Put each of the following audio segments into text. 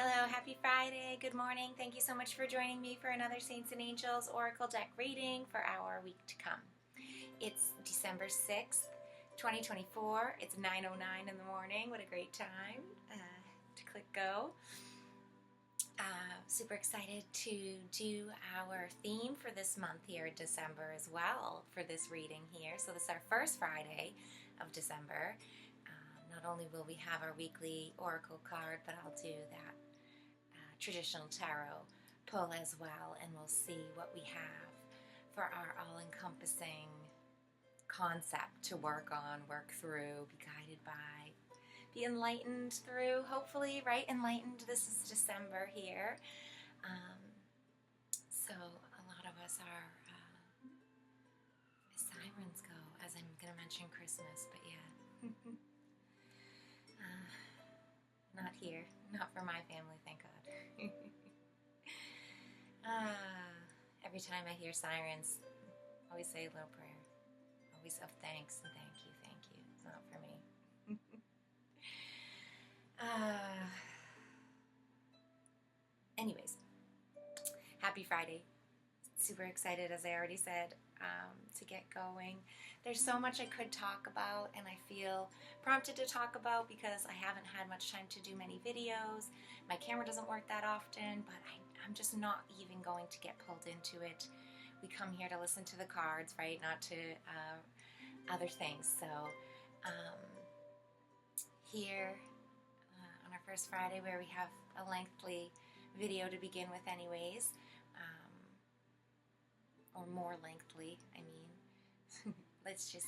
Hello, happy Friday. Good morning. Thank you so much for joining me for another Saints and Angels Oracle deck reading for our week to come. It's December 6th, 2024. It's 9:09 in the morning. What a great time to click go. Super excited to do our theme for this month here in December as well for this reading here. So this is our first Friday of December. Not only will we have our weekly oracle card, but I'll do that traditional tarot pull as well, and we'll see what we have for our all-encompassing concept to work on, work through, be guided by, be enlightened through, hopefully, right? Enlightened. This is December here. So a lot of us are, as sirens go, as I'm going to mention Christmas, but yeah. Not here. Not for my family, thank God. Every time I hear sirens, I always say a little prayer. Always of thanks and thank you. It's not for me. Anyways, happy Friday. Super excited, as I already said, to get going. There's so much I could talk about, and I feel prompted to talk about because I haven't had much time to do many videos. My camera doesn't work that often, but I'm just not even going to get pulled into it. We come here to listen to the cards, right? Not to other things. So here on our first Friday, where we have a lengthy video to begin with anyways, or more lengthily, I mean. Let's just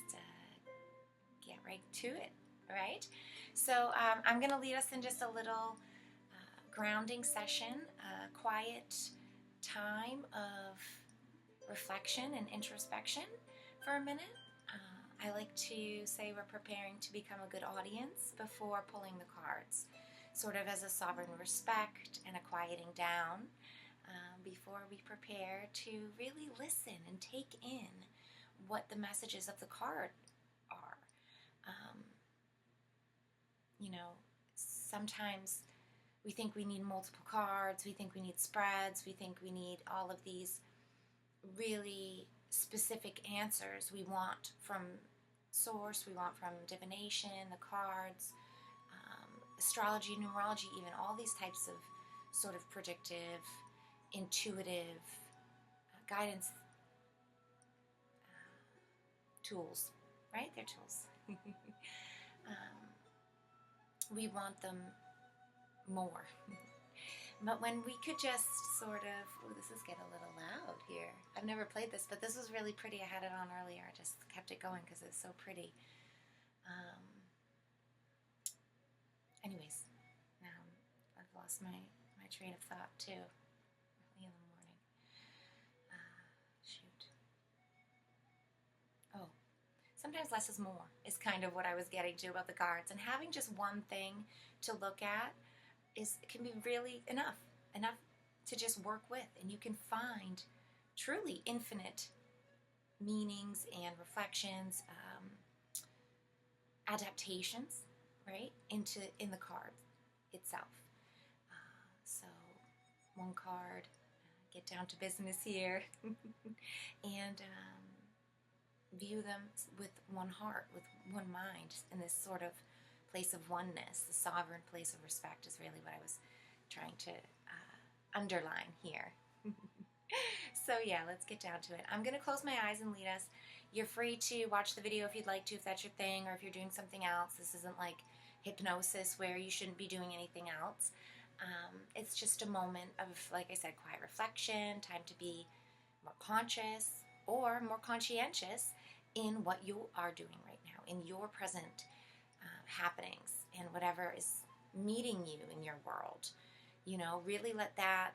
get right to it, right? So I'm going to lead us in just a little grounding session, a quiet time of reflection and introspection for a minute. I like to say we're preparing to become a good audience before pulling the cards, sort of as a sovereign respect and a quieting down before we prepare to really listen and take in what the messages of the card are. Sometimes we think we need multiple cards, we think we need spreads, we think we need all of these really specific answers we want from source, we want from divination, the cards, astrology, numerology, even all these types of sort of predictive, intuitive guidance tools, right? They're tools. We want them more. But when we could just sort of, this is getting a little loud here. I've never played this, but this was really pretty. I had it on earlier. I just kept it going because it's so pretty. Anyways, now I've lost my train of thought too. Early in the morning. Shoot. Oh. Sometimes less is more is kind of what I was getting to about the cards. And having just one thing to look at can be really enough to just work with. And you can find truly infinite meanings and reflections, adaptations, right, in the card itself. So one card, get down to business here, and view them with one heart, with one mind, in this sort of place of oneness. The sovereign place of respect is really what I was trying to underline here. So yeah, let's get down to it. I'm going to close my eyes and lead us. You're free to watch the video if you'd like to, if that's your thing, or if you're doing something else. This isn't like hypnosis where you shouldn't be doing anything else. It's just a moment of, like I said, quiet reflection, time to be more conscious or more conscientious in what you are doing right now, in your present happenings and whatever is meeting you in your world. Really let that,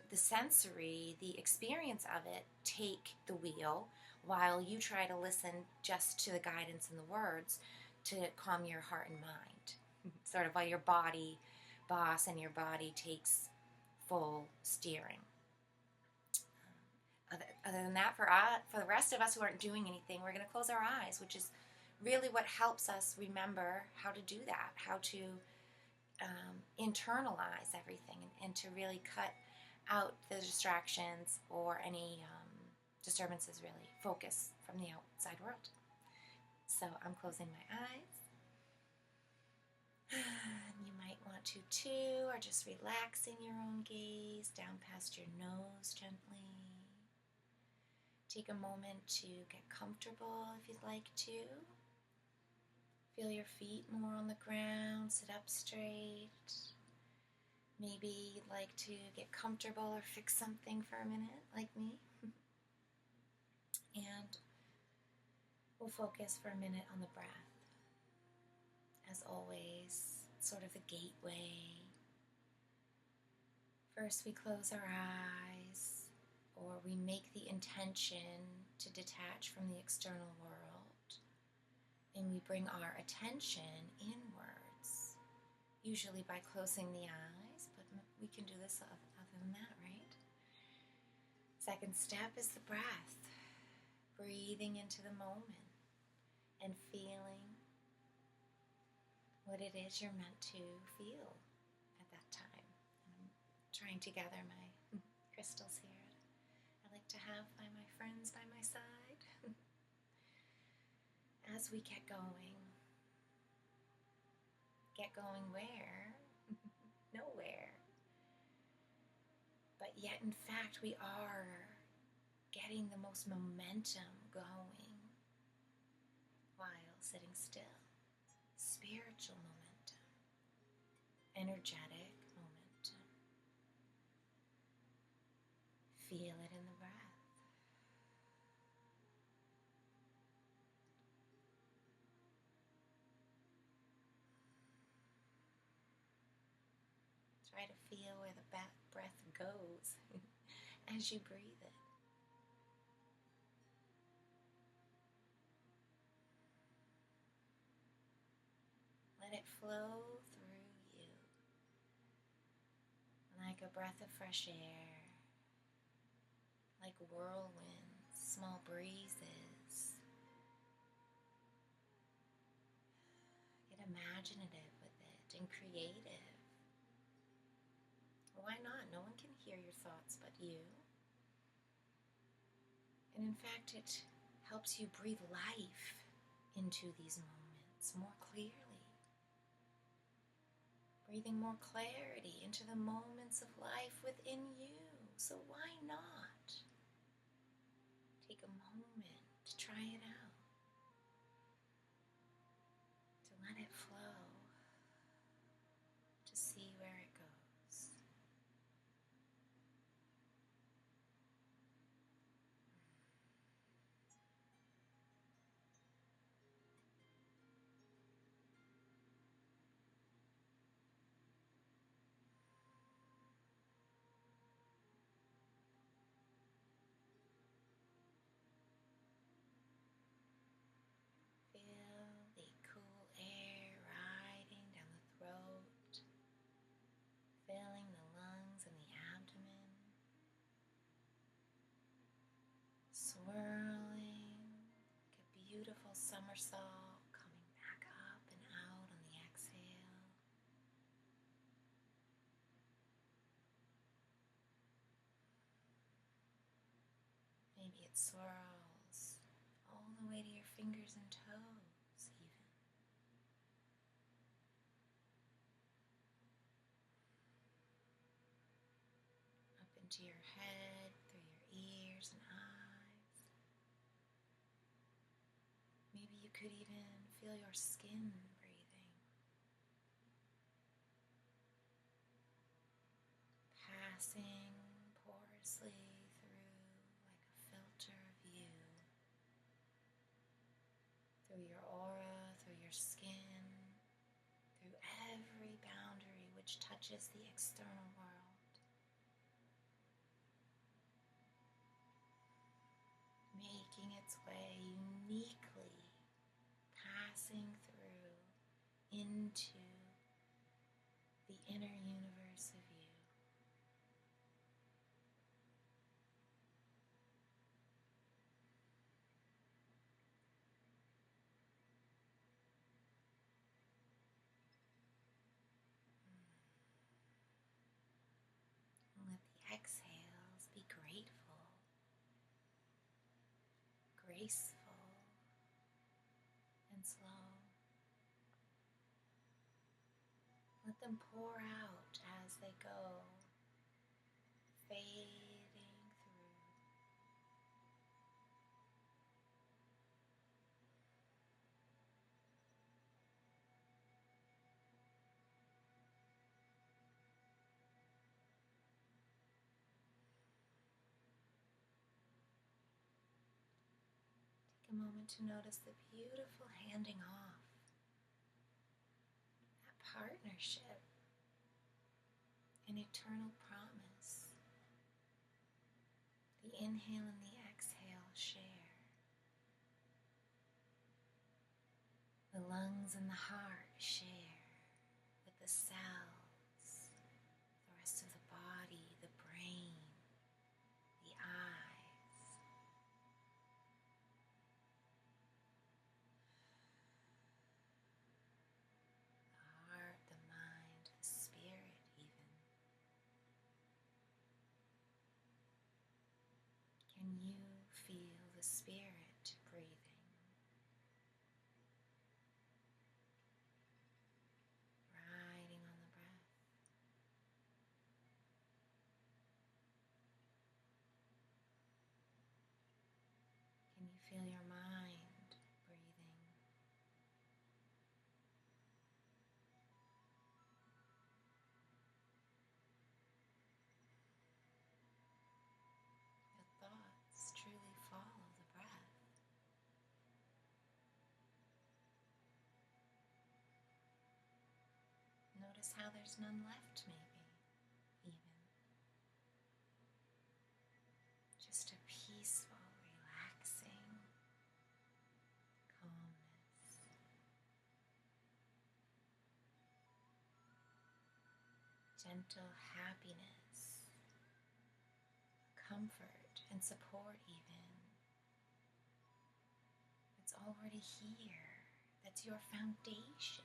the sensory, the experience of it take the wheel while you try to listen just to the guidance and the words to calm your heart and mind. Sort of while your body boss and your body takes full steering. Other than that, for the rest of us who aren't doing anything, we're going to close our eyes, which is really what helps us remember how to do that, how to internalize everything and to really cut out the distractions or any disturbances, really focus from the outside world. So I'm closing my eyes. You might want to too, or just relaxing your own gaze down past your nose gently. Take a moment to get comfortable if you'd like to. Feel your feet more on the ground, sit up straight. Maybe you'd like to get comfortable or fix something for a minute, like me. And we'll focus for a minute on the breath. As always, sort of the gateway. First we close our eyes, or we make the intention to detach from the external world, and we bring our attention inwards, usually by closing the eyes, but we can do this other than that, right? Second step is the breath, breathing into the moment and feeling what it is you're meant to feel at that time. I'm trying to gather my crystals here. I like to have my friends by my side as we get going. Get going where? Nowhere. But yet, in fact, we are getting the most momentum going while sitting still. Spiritual momentum, energetic momentum. Feel it in the breath. Try to feel where the breath goes as you breathe it. Let it flow through you like a breath of fresh air, like whirlwinds, small breezes. Get imaginative with it and creative. Why not? No one can hear your thoughts but you. And in fact, it helps you breathe life into these moments more clearly. Breathing more clarity into the moments of life within you. So why not take a moment to try it out, to let it flow, to see where it goes. Feel the cool air riding down the throat, filling the lungs and the abdomen, swirling like a beautiful somersault, coming back up and out on the exhale. Maybe it swirls all the way to your fingers and toes even. Up into your head, through your ears and eyes. Maybe you could even feel your skin breathing. Passing porously through like a filter of you. Through your aura, through your skin, through every boundary which touches the external world. Making its way uniquely, passing through into the inner universe of you. graceful and slow. Let them pour out as they go, fading through. Take a moment to notice the beautiful handing off, that partnership, an eternal promise. The inhale and the exhale share. The lungs and the heart share with the cells, the rest of the body, the brain, the eyes. The heart, the mind, the spirit even. Can you feel the spirit breathing? Riding on the breath. Can you feel your mind breathing? Your thoughts truly follow the breath. Notice how there's none left, maybe, even. Just a peaceful, relaxing calmness. Gentle happiness, comfort and support even. It's already here. That's your foundation.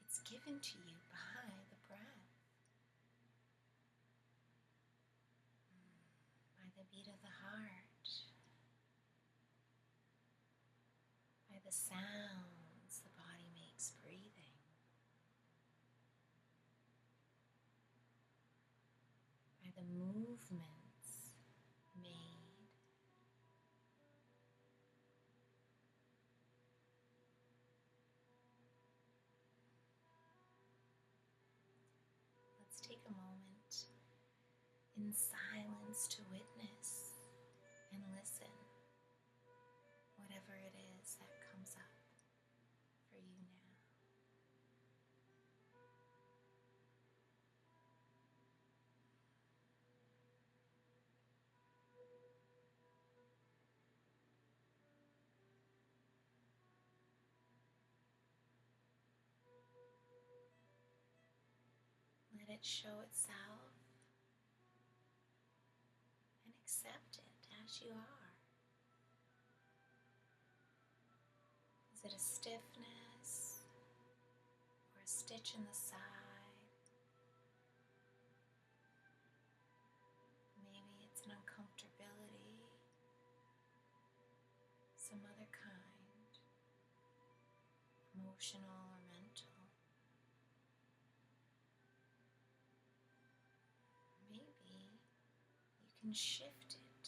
It's given to you by the breath, by the beat of the heart, by the sounds the body makes breathing, by the movements made. Let's take a moment in silence to witness and listen, whatever it is that comes up for you now. Let it show itself and accept it as you are. Is it a stiffness or a stitch in the side? Maybe it's an uncomfortability, some other kind, emotional or mental. Maybe you can shift it,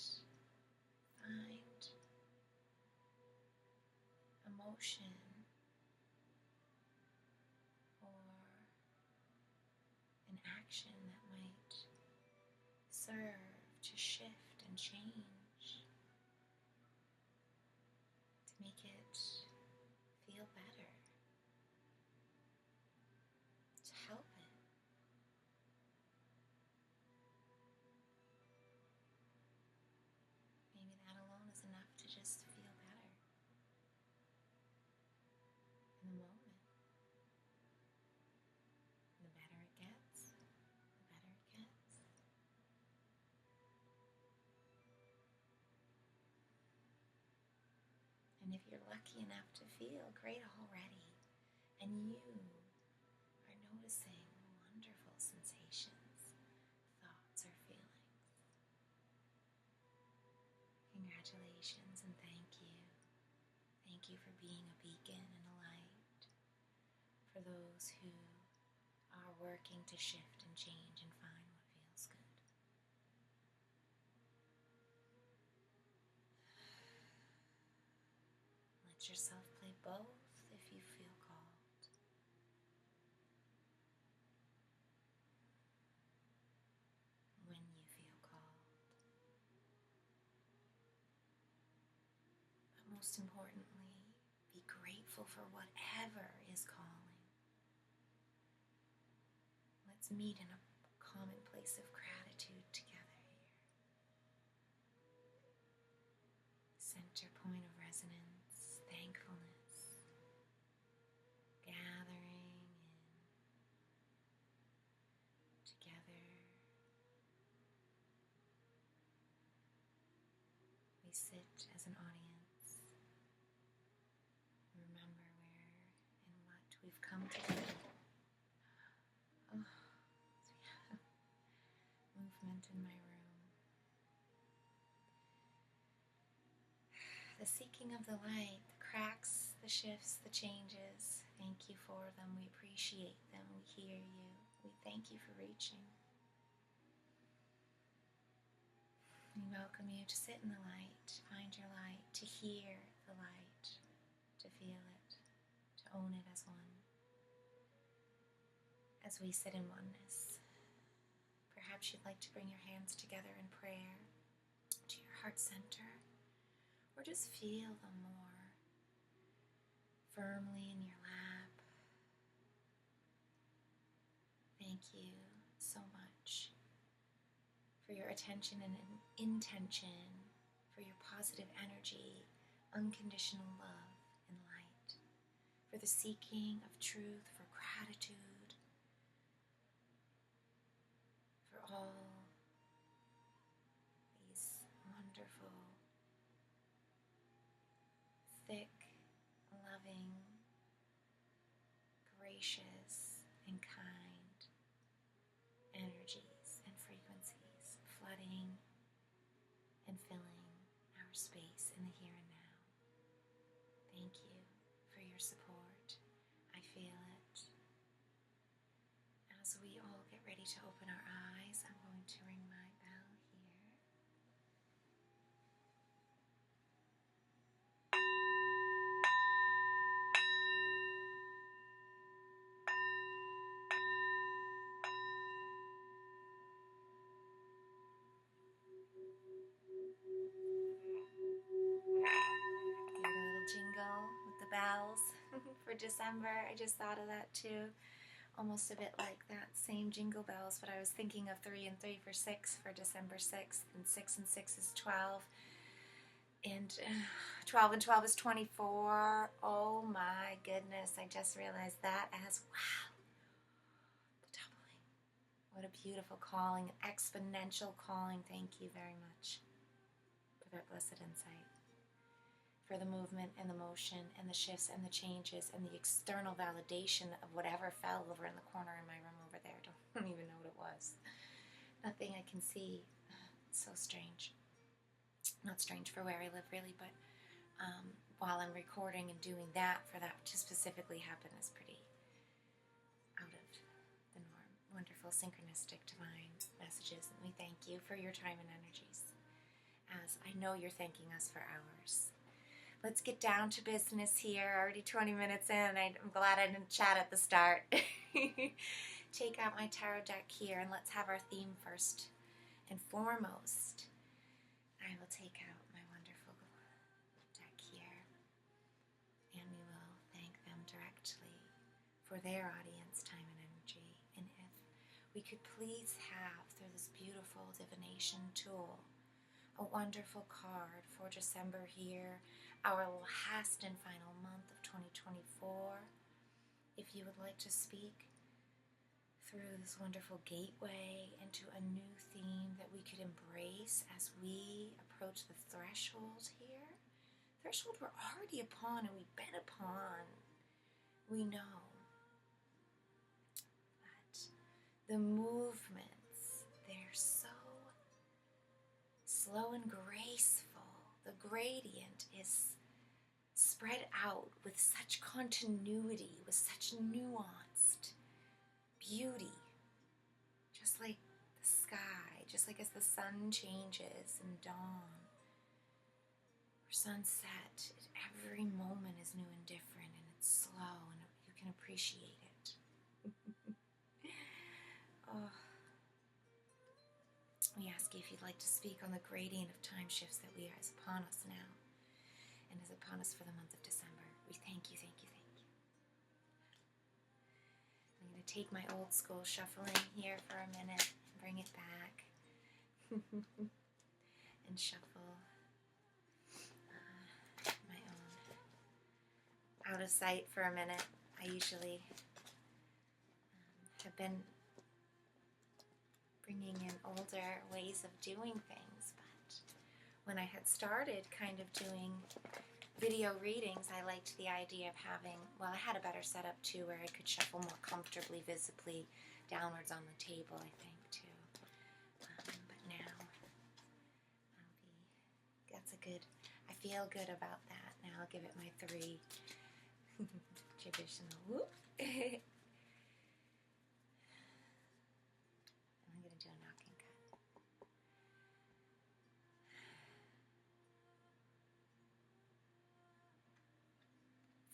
find emotion or an action that might serve to shift and change, to make it feel better, to help it. Maybe that alone is enough to just feel better in the moment. The better it gets, the better it gets. And if you're lucky enough to feel great already, and you are noticing wonderful sensations, thoughts, or feelings, congratulations and thank you for being a beacon and a light for those who are working to shift and change and find what feels good. Let yourself play both if you feel called. When you feel called. But most importantly, be grateful for whatever is calling. Let's meet in a common place of gratitude together here. Center point of resonance, thankfulness, gathering in together. We sit as an audience. Remember where and what we've come to do. Oh, yeah. Movement in my room. The seeking of the light, the cracks, the shifts, the changes. Thank you for them. We appreciate them. We hear you. We thank you for reaching. We welcome you to sit in the light, to find your light, to hear the light, to feel it, to own it as one. As we sit in oneness, perhaps you'd like to bring your hands together in prayer to your heart center, or just feel them more firmly in your lap. Thank you so much for your attention and intention, for your positive energy, unconditional love and light, for the seeking of truth, for gratitude, for all these wonderful, thick, loving, gracious, and kind energies and frequencies flooding and filling our space in the here and now. Thank you for your support. I feel it. As we all get ready to open our eyes, I'm going to ring my bell here. Get a little jingle with the bells for December. I just thought of that too. Almost a bit like that same Jingle Bells, but I was thinking of 3 and 3 for 6 for December 6th, and 6 and 6 is 12, and 12 and 12 is 24. Oh my goodness, I just realized that as, wow, the doubling. What a beautiful calling, exponential calling. Thank you very much for that blessed insight, for the movement and the motion and the shifts and the changes and the external validation of whatever fell over in the corner in my room over there. Don't even know what it was. Nothing I can see. It's so strange. Not strange for where I live really, but while I'm recording and doing that, for that to specifically happen is pretty out of the norm. Wonderful, synchronistic, divine messages, and we thank you for your time and energies, as I know you're thanking us for ours. Let's get down to business here. Already 20 minutes in. I'm glad I didn't chat at the start. Take out my tarot deck here and let's have our theme first and foremost. I will take out my wonderful deck here and we will thank them directly for their audience, time, and energy. And if we could please have, through this beautiful divination tool, a wonderful card for December here, our last and final month of 2024. If you would like to speak through this wonderful gateway into a new theme that we could embrace as we approach the threshold here. Threshold we're already upon and we've been upon. We know that the movements, they're so slow and graceful. The gradient is spread out with such continuity, with such nuanced beauty, just like the sky, just like as the sun changes in dawn or sunset, every moment is new and different, and it's slow, and you can appreciate it. Oh. We ask you if you'd like to speak on the gradient of time shifts that is upon us now and is upon us for the month of December. We thank you, thank you, thank you. I'm going to take my old school shuffling here for a minute and bring it back and shuffle my own out of sight for a minute. I usually have been bringing in older ways of doing things, but when I had started kind of doing video readings, I liked the idea of having, well, I had a better setup too, where I could shuffle more comfortably, visibly downwards on the table, I think, too. But now, I feel good about that. Now I'll give it my 3 traditional whoop. Do a knock and cut.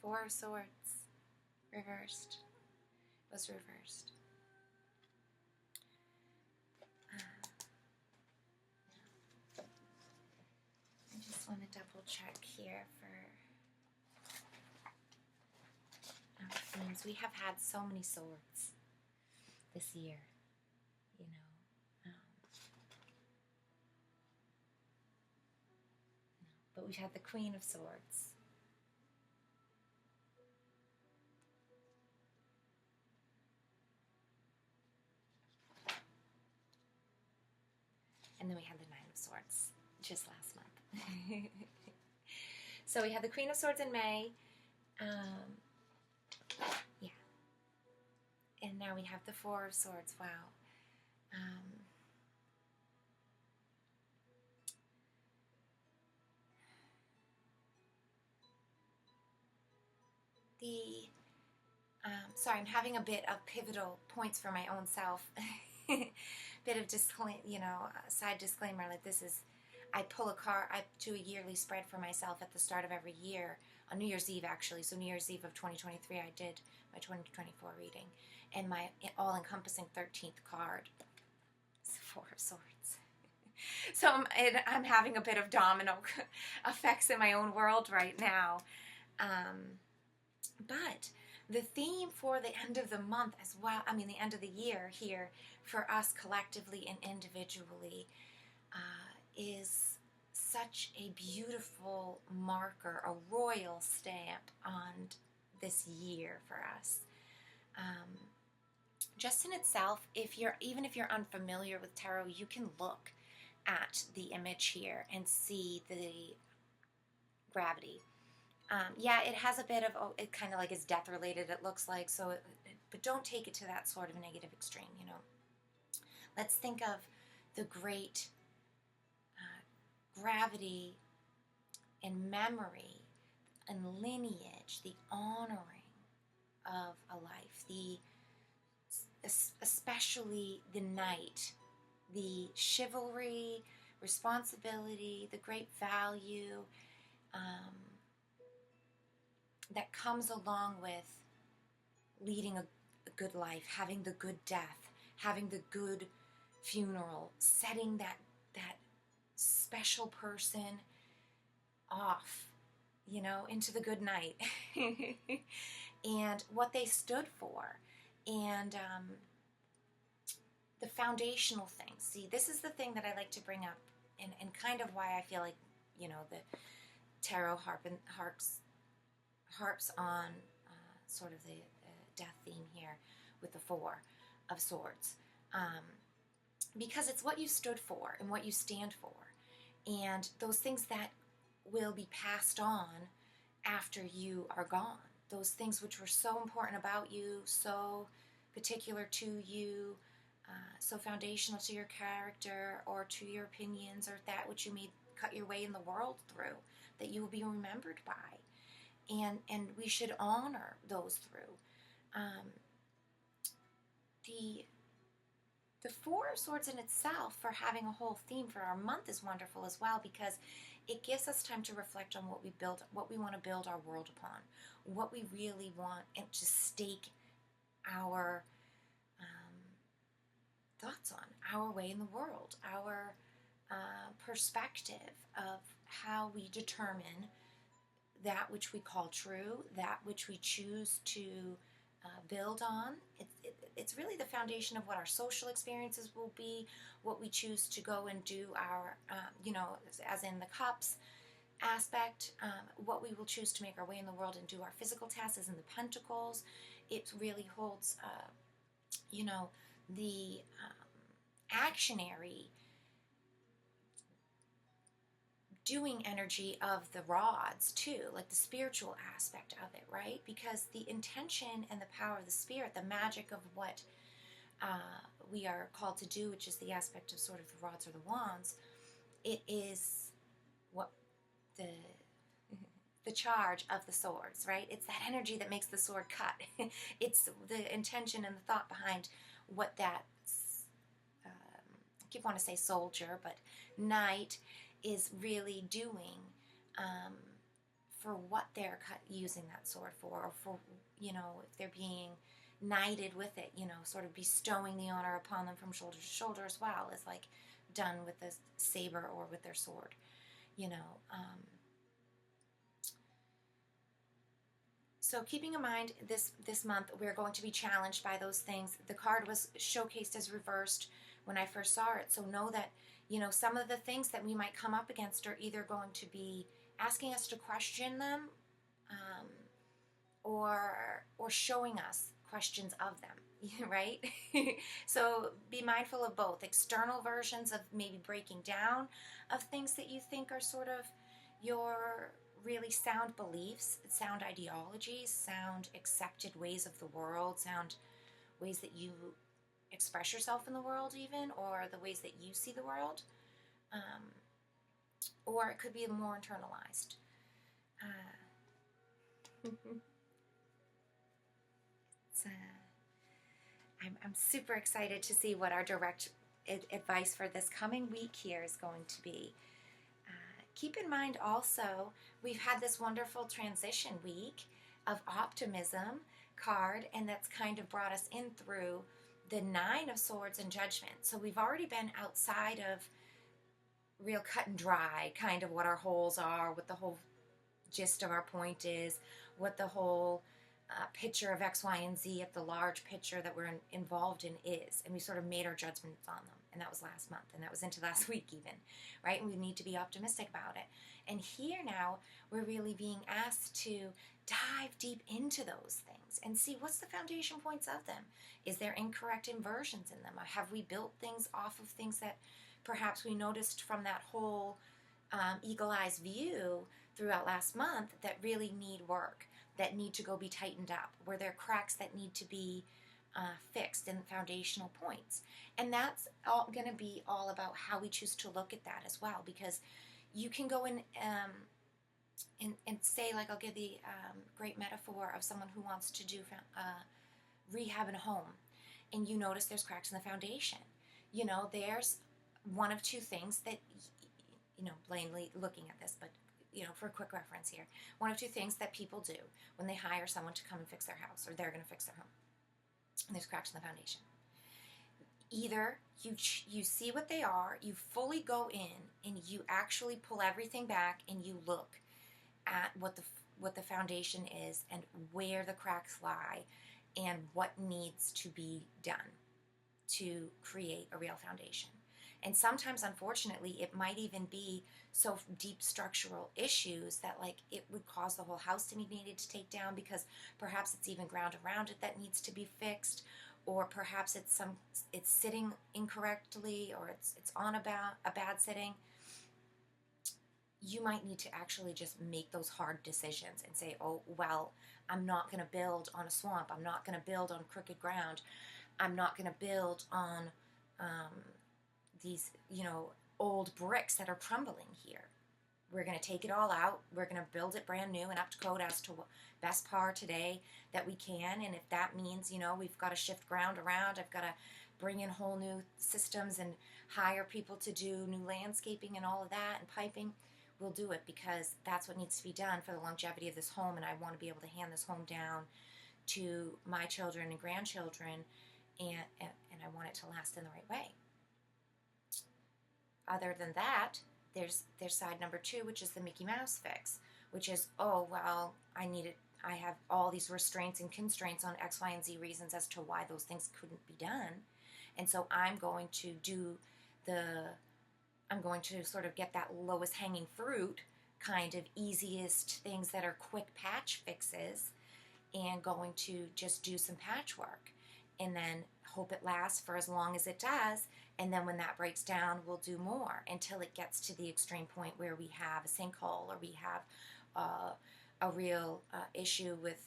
4 of Swords, reversed, was reversed. I just want to double check here for our themes. We have had so many swords this year, you know. But we've had the Queen of Swords. And then we had the Nine of Swords just last month. So we had the Queen of Swords in May. Yeah. And now we have the 4 of Swords. Wow. Sorry, I'm having a bit of pivotal points for my own self. Bit of side disclaimer, like this is, I pull a card, I do a yearly spread for myself at the start of every year, on New Year's Eve actually, so New Year's Eve of 2023 I did my 2024 reading, and my all-encompassing 13th card is 4 of Swords. So I'm having a bit of domino effects in my own world right now. But the theme for the end of the month as well, I mean the end of the year here for us collectively and individually is such a beautiful marker, a royal stamp on this year for us. Just in itself, even if you're unfamiliar with tarot, you can look at the image here and see the gravity. Yeah, it has a bit of, it kind of like is death related, it looks like, so, but don't take it to that sort of a negative extreme, you know. Let's think of the great gravity and memory and lineage, the honoring of a life, especially the knight, the chivalry, responsibility, the great value, that comes along with leading a good life, having the good death, having the good funeral, setting that special person off, you know, into the good night, and what they stood for, and the foundational things. See, this is the thing that I like to bring up, and kind of why I feel like, you know, the tarot harps on sort of the death theme here with the 4 of Swords, because it's what you stood for and what you stand for, and those things that will be passed on after you are gone, those things which were so important about you, so particular to you, so foundational to your character or to your opinions, or that which you may cut your way in the world through, that you will be remembered by. and we should honor those through. Um, the the Four of Swords in itself, for having a whole theme for our month, is wonderful as well, because it gives us time to reflect on what we build, what we want to build our world upon, what we really want, and to stake our thoughts on, our way in the world, our perspective of how we determine that which we call true, that which we choose to build on. It's really the foundation of what our social experiences will be, what we choose to go and do our, as in the cups aspect, what we will choose to make our way in the world and do our physical tasks, as in the pentacles. It really holds, the actionary doing energy of the rods too, like the spiritual aspect of it, right? Because the intention and the power of the spirit, the magic of what we are called to do, which is the aspect of sort of the rods or the wands, it is what the charge of the swords, right? It's that energy that makes the sword cut. It's the intention and the thought behind what that, I keep wanting to say soldier, but knight is really doing for what they're using that sword for, or for, if they're being knighted with it, sort of bestowing the honor upon them from shoulder to shoulder as well, as like done with the saber or with their sword, So keeping in mind, this month we're going to be challenged by those things. The card was showcased as reversed when I first saw it. So know that, some of the things that we might come up against are either going to be asking us to question them, or showing us questions of them, right? So be mindful of both external versions of maybe breaking down of things that you think are sort of your really sound beliefs, sound ideologies, sound accepted ways of the world, sound ways that you express yourself in the world even, or the ways that you see the world. Or it could be more internalized. I'm super excited to see what our direct advice for this coming week here is going to be. Keep in mind also, we've had this wonderful transition week of optimism card, and that's kind of brought us in through the Nine of Swords and Judgment. So we've already been outside of real cut and dry, kind of what our holes are, what the whole gist of our point is, what the whole picture of X, Y, and Z of the large picture that we're involved in is. And we sort of made our judgments on them. And that was last month, and that was into last week even, right? And we need to be optimistic about it. And here now, we're really being asked to dive deep into those things and see what's the foundation points of them. Is there incorrect inversions in them? Have we built things off of things that perhaps we noticed from that whole eagle-eyed view throughout last month that really need work, that need to go be tightened up, where there are cracks that need to be fixed in foundational points? And that's all going to be all about how we choose to look at that as well, because you can go in and say, like, I'll give the great metaphor of someone who wants to do rehab in a home, and you notice there's cracks in the foundation. There's one of two things that, plainly looking at this, but for a quick reference here, one of two things that people do when they hire someone to come and fix their house, or they're going to fix their home, and there's cracks in the foundation. Either you see what they are, you fully go in, and you actually pull everything back, and you look at what the foundation is, and where the cracks lie, and what needs to be done to create a real foundation. And sometimes, unfortunately, it might even be so deep structural issues that, like, it would cause the whole house to be needed to take down, because perhaps it's even ground around it that needs to be fixed, or perhaps it's sitting incorrectly, or it's on a bad sitting. You might need to actually just make those hard decisions and say, oh, well, I'm not going to build on a swamp. I'm not going to build on crooked ground. I'm not going to build on these, old bricks that are crumbling here, we're going to take it all out. We're going to build it brand new and up to code as to best par today that we can. And if that means, we've got to shift ground around, I've got to bring in whole new systems and hire people to do new landscaping and all of that and piping, we'll do it, because that's what needs to be done for the longevity of this home. And I want to be able to hand this home down to my children and grandchildren, and I want it to last in the right way. Other than that, there's side number 2, which is the Mickey Mouse fix, which is, oh, well, I have all these restraints and constraints on X, Y, and Z reasons as to why those things couldn't be done. And so I'm going to sort of get that lowest hanging fruit, kind of easiest things that are quick patch fixes, and going to just do some patchwork and then hope it lasts for as long as it does. And then when that breaks down, we'll do more until it gets to the extreme point where we have a sinkhole, or we have a real issue with,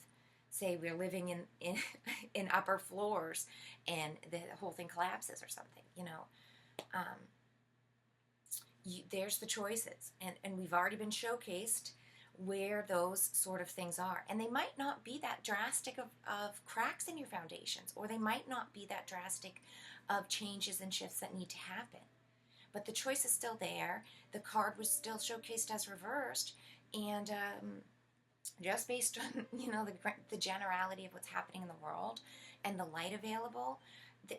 say, we're living in upper floors and the whole thing collapses or something, there's the choices. And we've already been showcased where those sort of things are. And they might not be that drastic of cracks in your foundations, or they might not be that drastic of changes and shifts that need to happen. But the choice is still there. The card was still showcased as reversed, and just based on the generality of what's happening in the world and the light available,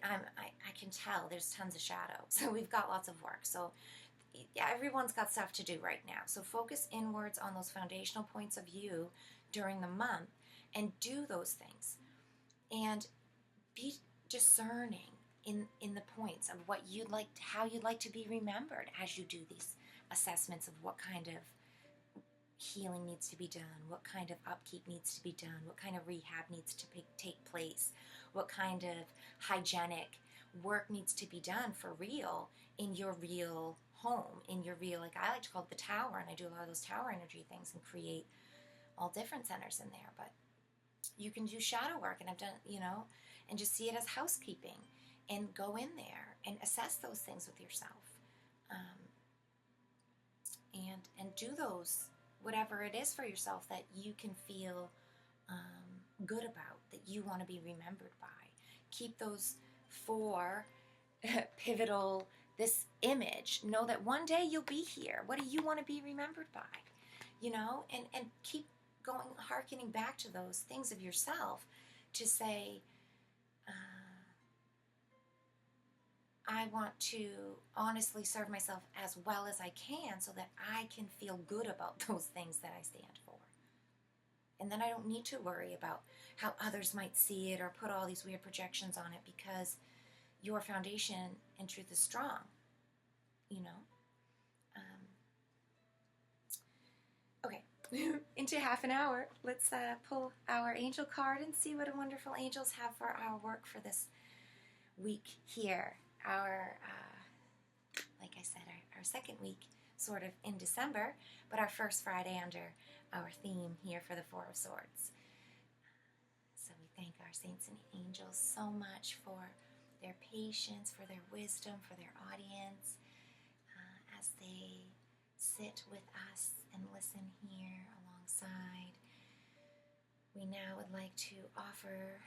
I can tell there's tons of shadow. So we've got lots of work. So yeah, everyone's got stuff to do right now. So focus inwards on those foundational points of view during the month and do those things. And be discerning in the points of what how you'd like to be remembered as you do these assessments of what kind of healing needs to be done, what kind of upkeep needs to be done, what kind of rehab needs to take place, what kind of hygienic work needs to be done for real in your real home, in your real, like I like to call it the tower, and I do a lot of those tower energy things and create all different centers in there. But you can do shadow work, and I've done, and just see it as housekeeping, and go in there and assess those things with yourself, and do those, whatever it is for yourself that you can feel good about, that you want to be remembered by. Keep those 4 pivotal, this image. Know that one day you'll be here. What do you want to be remembered by? And keep going, hearkening back to those things of yourself to say, I want to honestly serve myself as well as I can so that I can feel good about those things that I stand for. And then I don't need to worry about how others might see it or put all these weird projections on it, because your foundation and truth is strong, Okay, into half an hour, let's pull our angel card and see what wonderful angels have for our work for this week here. Our, like I said, our second week sort of in December, but our first Friday under our theme here for the 4 of Swords. So we thank our saints and angels so much for their patience, for their wisdom, for their audience, as they sit with us and listen here alongside. We now would like to offer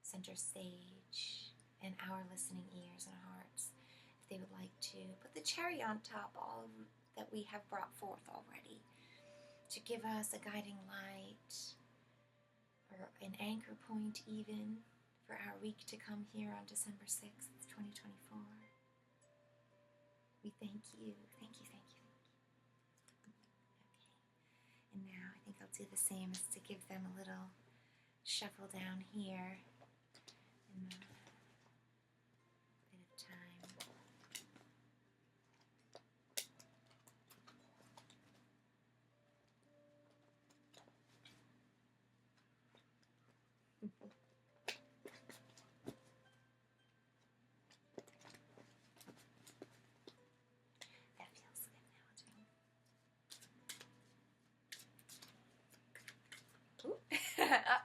center stage and our listening ears and hearts, if they would like to put the cherry on top, all that we have brought forth already, to give us a guiding light, or an anchor point even, for our week to come here on December 6th, 2024. We thank you, thank you, thank you. Okay, and now I think I'll do the same as to give them a little shuffle down here in the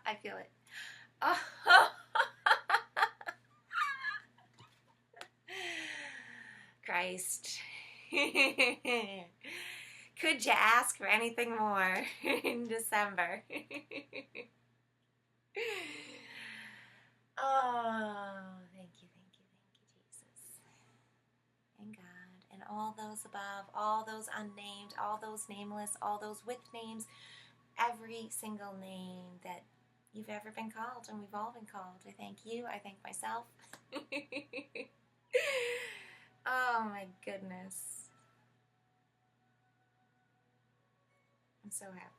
I feel it. Oh. Christ. Could you ask for anything more in December? Oh, thank you, Jesus. And God, and all those above, all those unnamed, all those nameless, all those with names, every single name that you've ever been called, and we've all been called. I thank you. I thank myself. Oh my goodness. I'm so happy.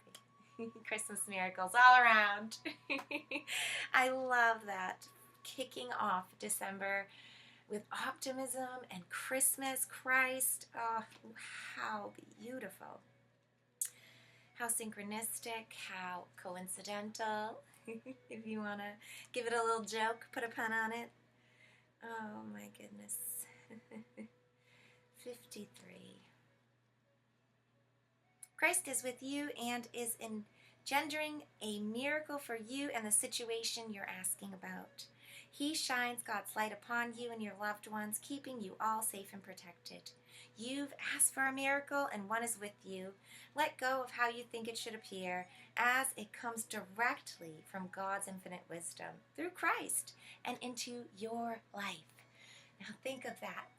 Christmas miracles all around. I love that. Kicking off December with optimism and Christmas, Christ. Oh, how beautiful. How synchronistic, how coincidental. If you want to give it a little joke, put a pun on it. Oh my goodness. 53. Christ is with you and is engendering a miracle for you and the situation you're asking about. He shines God's light upon you and your loved ones, keeping you all safe and protected. You've asked for a miracle and one is with you. Let go of how you think it should appear, as it comes directly from God's infinite wisdom through Christ and into your life. Now think of that.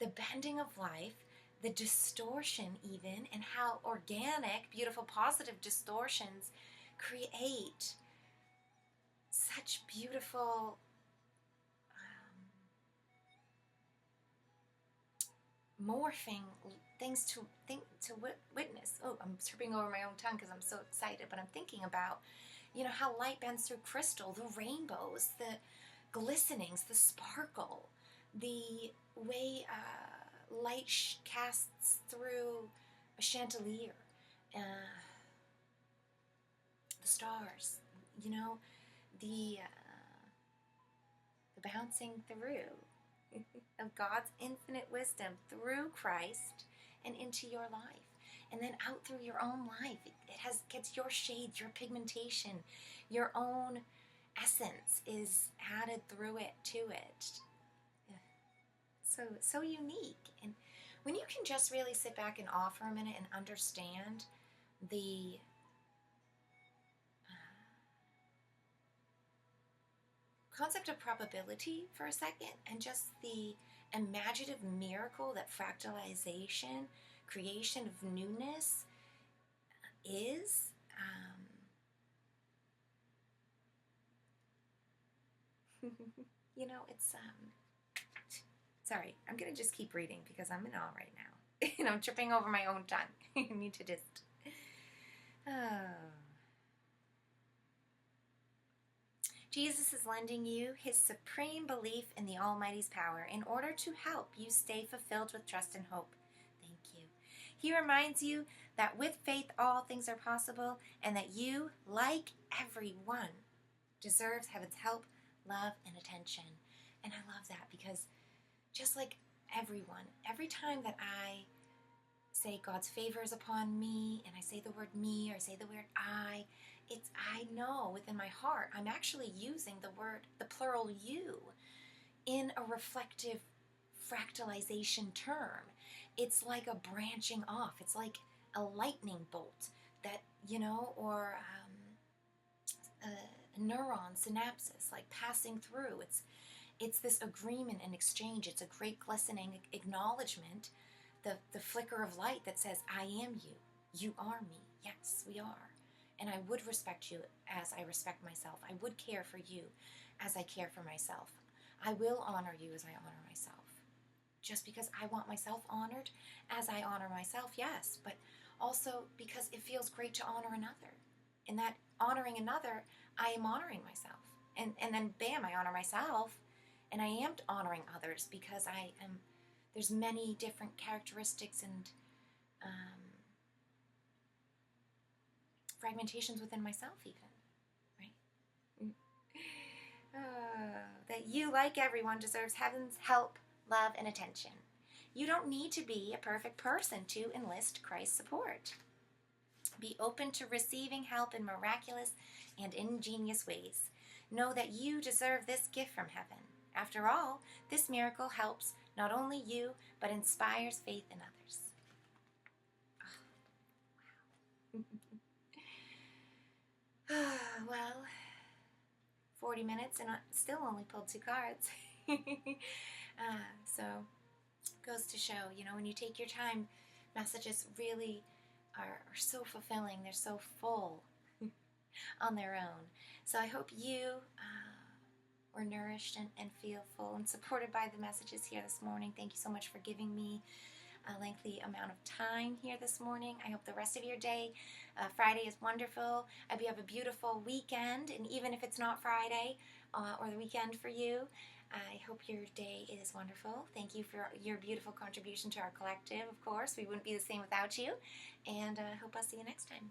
The bending of life, the distortion even, and how organic, beautiful, positive distortions create such beautiful morphing things to witness. Oh, I'm tripping over my own tongue because I'm so excited, but I'm thinking about, how light bends through crystal, the rainbows, the glistenings, the sparkle, the way light casts through a chandelier, the stars, the bouncing through of God's infinite wisdom through Christ and into your life, and then out through your own life. It gets your shades, your pigmentation, your own essence is added through it to it. So unique. And when you can just really sit back and off for a minute and understand the concept of probability for a second, and just the imaginative miracle that fractalization, creation of newness is, it's, sorry, I'm going to just keep reading because I'm in awe right now. And I'm tripping over my own tongue. I need to just, Jesus is lending you his supreme belief in the Almighty's power in order to help you stay fulfilled with trust and hope. Thank you. He reminds you that with faith all things are possible, and that you, like everyone, deserves heaven's help, love, and attention. And I love that because just like everyone, every time that I say God's favor is upon me, and I say the word me, or I say the word I know within my heart, I'm actually using the plural you in a reflective fractalization term. It's like a branching off. It's like a lightning bolt that, or a neuron synapses, like passing through. It's this agreement and exchange. It's a great glistening acknowledgement, the flicker of light that says, I am you. You are me. Yes, we are. And I would respect you as I respect myself. I would care for you as I care for myself. I will honor you as I honor myself. Just because I want myself honored as I honor myself, yes. But also because it feels great to honor another. In that honoring another, I am honoring myself. And then bam, I honor myself. And I am honoring others because there's many different characteristics and fragmentations within myself even, right? That you, like everyone, deserves heaven's help, love, and attention. You don't need to be a perfect person to enlist Christ's support. Be open to receiving help in miraculous and ingenious ways. Know that you deserve this gift from heaven. After all, this miracle helps not only you, but inspires faith in others. Well, 40 minutes and I still only pulled 2 cards. So, goes to show, when you take your time, messages really are so fulfilling. They're so full on their own. So I hope you were nourished and feel full and supported by the messages here this morning. Thank you so much for giving me a lengthy amount of time here this morning. I hope the rest of your day, Friday is wonderful. I hope you have a beautiful weekend, and even if it's not Friday or the weekend for you, I hope your day is wonderful. Thank you for your beautiful contribution to our collective, of course. We wouldn't be the same without you, and I hope I'll see you next time.